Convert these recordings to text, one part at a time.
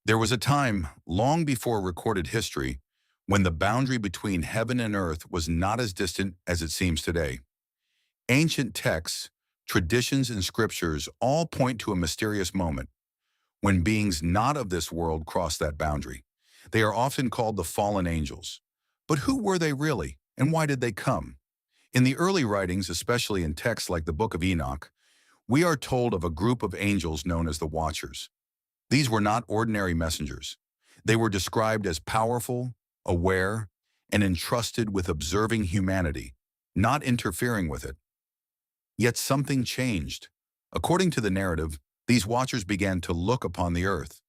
There was a time, long before recorded history, when the boundary between heaven and earth was not as distant as it seems today. Ancient texts, traditions, and scriptures all point to a mysterious moment when beings not of this world crossed that boundary. They are often called the fallen angels. But who were they really, and why did they come? In the early writings, especially in texts like the Book of Enoch, we are told of a group of angels known as the Watchers. These were not ordinary messengers. They were described as powerful, aware, and entrusted with observing humanity, not interfering with it. Yet something changed. According to the narrative, these watchers began to look upon the earth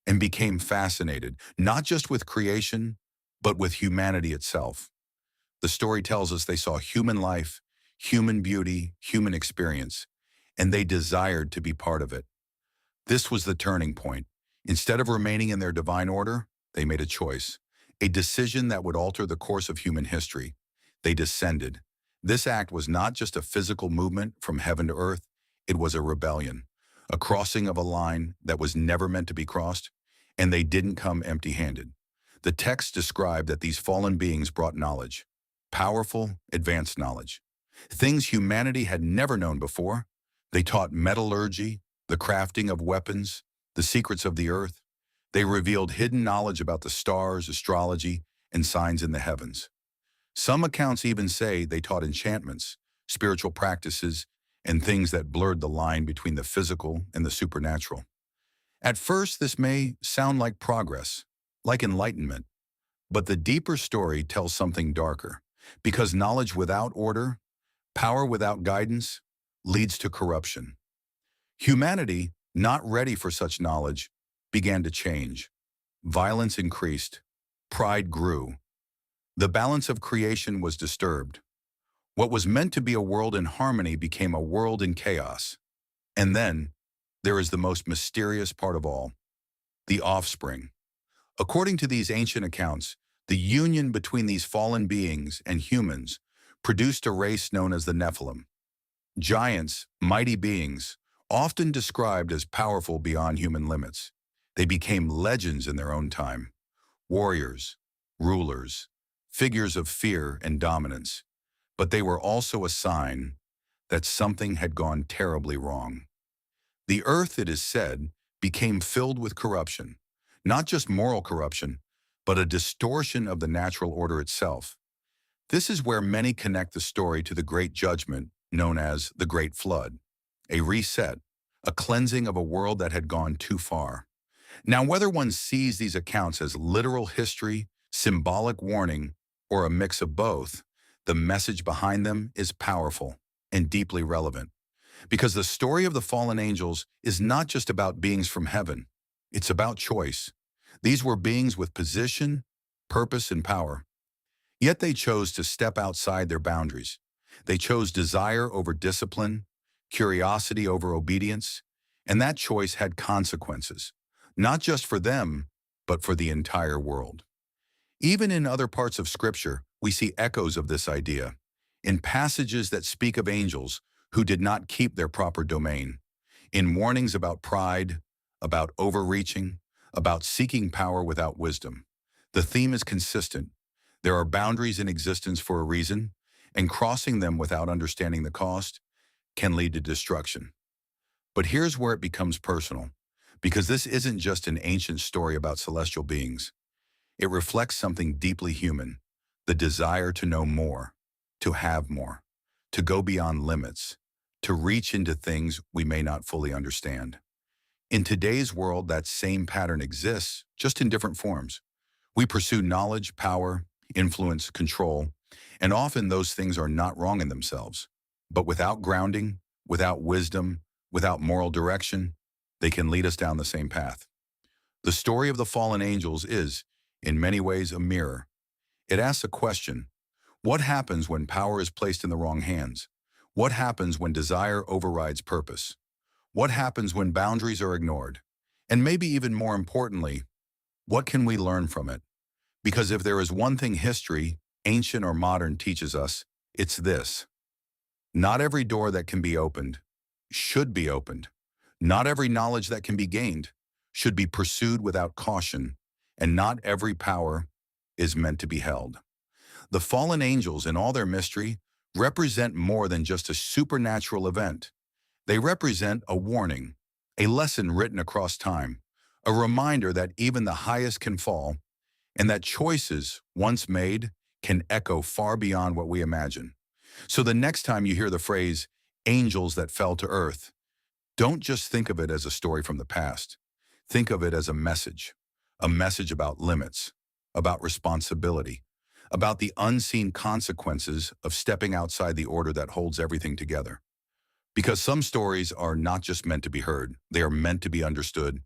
and became fascinated, not just with creation, but with humanity itself. The story tells us they saw human life, human beauty, human experience, and they desired to be part of it. This was the turning point. Instead of remaining in their divine order, they made a choice, a decision that would alter the course of human history. They descended. This act was not just a physical movement from heaven to earth, it was a rebellion, a crossing of a line that was never meant to be crossed, and they didn't come empty-handed. The text described that these fallen beings brought knowledge, powerful, advanced knowledge, things humanity had never known before. They taught metallurgy, the crafting of weapons, the secrets of the earth. They revealed hidden knowledge about the stars, astrology, and signs in the heavens. Some accounts even say they taught enchantments, spiritual practices, and things that blurred the line between the physical and the supernatural. At first, this may sound like progress, like enlightenment, but the deeper story tells something darker, because knowledge without order, power without guidance, leads to corruption. Humanity, not ready for such knowledge, began to change. Violence increased. Pride grew. The balance of creation was disturbed. What was meant to be a world in harmony became a world in chaos. And then, there is the most mysterious part of all, the offspring. According to these ancient accounts, the union between these fallen beings and humans produced a race known as the Nephilim. Giants, mighty beings, often described as powerful beyond human limits. They became legends in their own time. Warriors, rulers, figures of fear and dominance. But they were also a sign that something had gone terribly wrong. The earth, it is said, became filled with corruption, not just moral corruption, but a distortion of the natural order itself. This is where many connect the story to the Great Judgment, known as the Great Flood, a reset, a cleansing of a world that had gone too far. Now, whether one sees these accounts as literal history, symbolic warning, or a mix of both, the message behind them is powerful and deeply relevant. Because the story of the fallen angels is not just about beings from heaven, it's about choice. These were beings with position, purpose, and power. Yet they chose to step outside their boundaries. They chose desire over discipline, curiosity over obedience, and that choice had consequences, not just for them, but for the entire world. Even in other parts of Scripture, we see echoes of this idea, in passages that speak of angels who did not keep their proper domain, in warnings about pride, about overreaching, about seeking power without wisdom. The theme is consistent. There are boundaries in existence for a reason, and crossing them without understanding the cost can lead to destruction. But here's where it becomes personal, because this isn't just an ancient story about celestial beings. It reflects something deeply human, the desire to know more, to have more, to go beyond limits, to reach into things we may not fully understand. In today's world, that same pattern exists, just in different forms. We pursue knowledge, power, influence, control, and often those things are not wrong in themselves. But without grounding, without wisdom, without moral direction, they can lead us down the same path. The story of the fallen angels is, in many ways, a mirror. It asks a question: what happens when power is placed in the wrong hands? What happens when desire overrides purpose? What happens when boundaries are ignored? And maybe even more importantly, what can we learn from it? Because if there is one thing history, ancient or modern, teaches us, it's this: not every door that can be opened should be opened. Not every knowledge that can be gained should be pursued without caution, and not every power is meant to be held. The fallen angels, in all their mystery, represent more than just a supernatural event. They represent a warning, a lesson written across time, a reminder that even the highest can fall, and that choices, once made, can echo far beyond what we imagine. So the next time you hear the phrase, angels that fell to earth, don't just think of it as a story from the past. Think of it as a message about limits, about responsibility, about the unseen consequences of stepping outside the order that holds everything together. Because some stories are not just meant to be heard, they are meant to be understood